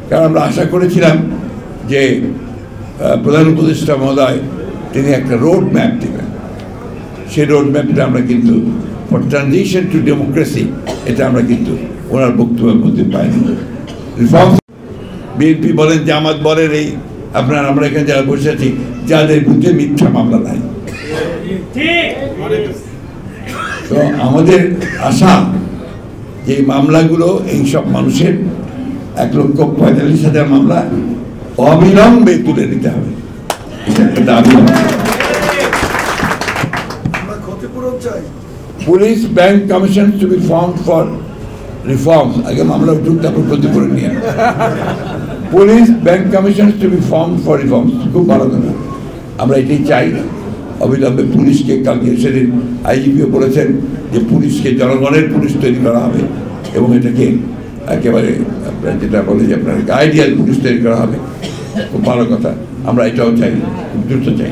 কারণ আমরা আশা করেছিলাম যে প্রধান উপদেষ্টা মহোদয় তিনি একটা রোড ম্যাপ দেবেন। সেই রোড ম্যাপটা আমরা কিন্তু ফর ট্রানজিশন টু ডেমোক্রেসি এটা আমরা কিন্তু ওনার বক্তব্যের মধ্যে পাইনি। রিফর্ম বিএনপি বলেন, জামাত বলেন, এই আমরা এখানে যারা বসে আছি যাদের বিরুদ্ধে মিথ্যা মামলা নাই। তো আমাদের আশা যে মামলাগুলো এইসব মানুষের 1,45,000 মামলা অবিলম্বে তুলে নিতে হবে, এটা একটা দাবি। Police bank commission to be formed for reforms, আগে মামলা উঠুক তারপর ক্ষতিপূরণ নিয়ে। Police bank commission to be formed for reforms, খুব ভালো কথা, আমরা এটাই চাই। অবিলম্বে পুলিশকে, কালকে সেদিন আইজিপিও বলেছেন যে পুলিশকে জনগণের পুলিশ তৈরি করা হবে এবং এটাকে একেবারে আপনার যেটা বলে যে আপনার আইডিয়াল পুলিশ তৈরি করা হবে, খুব ভালো কথা, আমরা এটাও চাই, খুব দ্রুত চাই।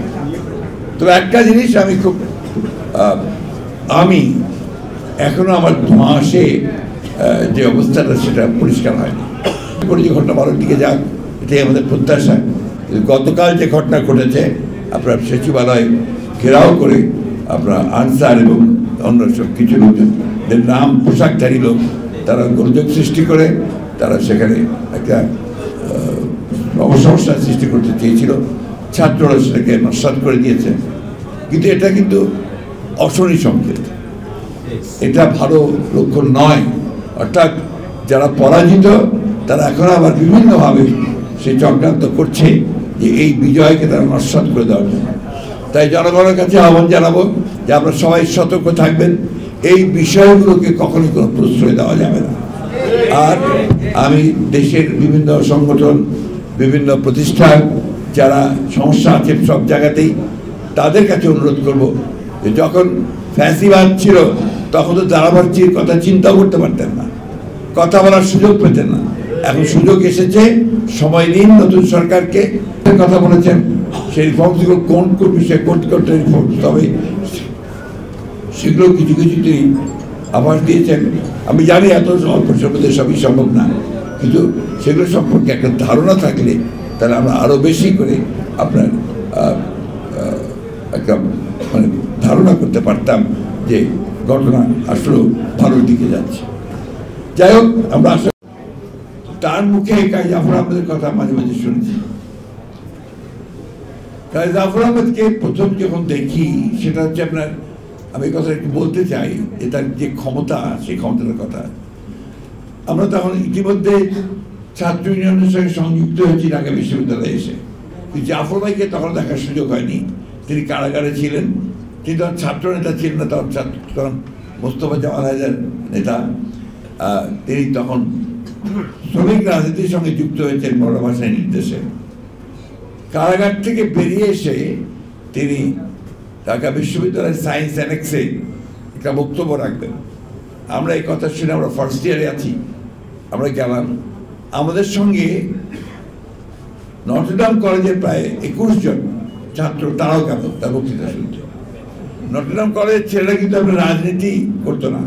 তবে একটা জিনিস আমি এখনো আমার ধোঁয়াশে যে অবস্থাটা সেটা পরিষ্কার হয়নি। যে ঘটনা ভালোর দিকে যাক এটাই আমাদের প্রত্যাশা। গতকাল যে ঘটনা ঘটেছে, আপনার সচিবালয় ঘেরাও করে আপনার আনসার এবং অন্য সব কিছু লোকদের নাম পোশাকধারী লোক তারা গোলযোগ সৃষ্টি করে তারা সেখানে একটা সমস্যার সৃষ্টি করতে চেয়েছিল, ছাত্ররা সেটাকে নস্যাৎ করে দিয়েছে। কিন্তু এটা কিন্তু অশনি সংকেত, এটা ভালো লক্ষণ নয়। অর্থাৎ যারা পরাজিত তারা এখন আবার বিভিন্নভাবে সে চক্রান্ত করছে যে এই বিজয়কে তারা নস্যাৎ করে দেওয়ার জন্য। তাই জনগণের কাছে আহ্বান জানাবো যে আপনারা সবাই সতর্ক থাকবেন, এই বিষয়গুলোকে কখনোই কোনো প্রশ্রয় দেওয়া যাবে না। আর আমি দেশের বিভিন্ন সংগঠন, বিভিন্ন প্রতিষ্ঠান যারা সমস্যা আছে সব জায়গাতেই, তাদের কাছে অনুরোধ করব যে যখন ফ্যাসিবাদ ছিল তখন তো ধারাবাহিক কথা চিন্তাও করতে পারতেন না, কথা বলার সুযোগ পেতেন না। এখন সুযোগ এসেছে, সময় নিন নতুন সরকারকে। কথা বলেছেন সেই রিফর্মসগুলো কোন কোন বিষয়ে কোনটা রিফর্মস, তবে সেগুলো কিছু কিছু তিনি আভাস দিয়েছেন। আমি জানি এত অল্প সময়ে সবই সম্ভব না, কিন্তু সেগুলো সম্পর্কে একটা ধারণা থাকলে তাহলে আমরা আরও বেশি করে আপনার একটা মানে ধারণা করতে পারতাম যে ঘটনা আসলে ভালোর দিকে যাচ্ছে। যাই হোক, আমরা আসলে তার মুখে কাজী জাফর আহমেদের কথা মাঝে মাঝে শুনেছি। কাজী জাফর আহমেদকে প্রথম যখন দেখি সেটা হচ্ছে আপনার, আমি এই কথা একটু বলতে চাই যে তার যে ক্ষমতা, সেই ক্ষমতার কথা। আমরা তখন ইতিমধ্যে ছাত্র ইউনিয়নের সঙ্গে সংযুক্ত হয়েছি ঢাকা বিশ্ববিদ্যালয়ে এসে, কিন্তু জাফর ভাইকে তখন দেখার সুযোগ হয়নি, তিনি কারাগারে ছিলেন। তিনি তখন ছাত্র নেতা ছিলেন না, তখন মোস্তফা জামাল হায়দার নেতা। তিনি তখন শ্রমিক রাজনীতির সঙ্গে যুক্ত হয়েছেন বড় ভাষায় নির্দেশে। কারাগার থেকে বেরিয়ে এসে তিনি ঢাকা বিশ্ববিদ্যালয়ের সায়েন্স অ্যানেক্সে একটা বক্তব্য রাখবেন। আমরা এই কথা শুনে আমরা ফার্স্ট ইয়ারে আছি, আমরা গেলাম। আমাদের সঙ্গে নটরডেম কলেজের প্রায় 21 জন ছাত্র, তারাও গেল তার বক্তৃতা শুনতে। নটরডেম কলেজের ছেলেরা কিন্তু আমরা রাজনীতি করতো না,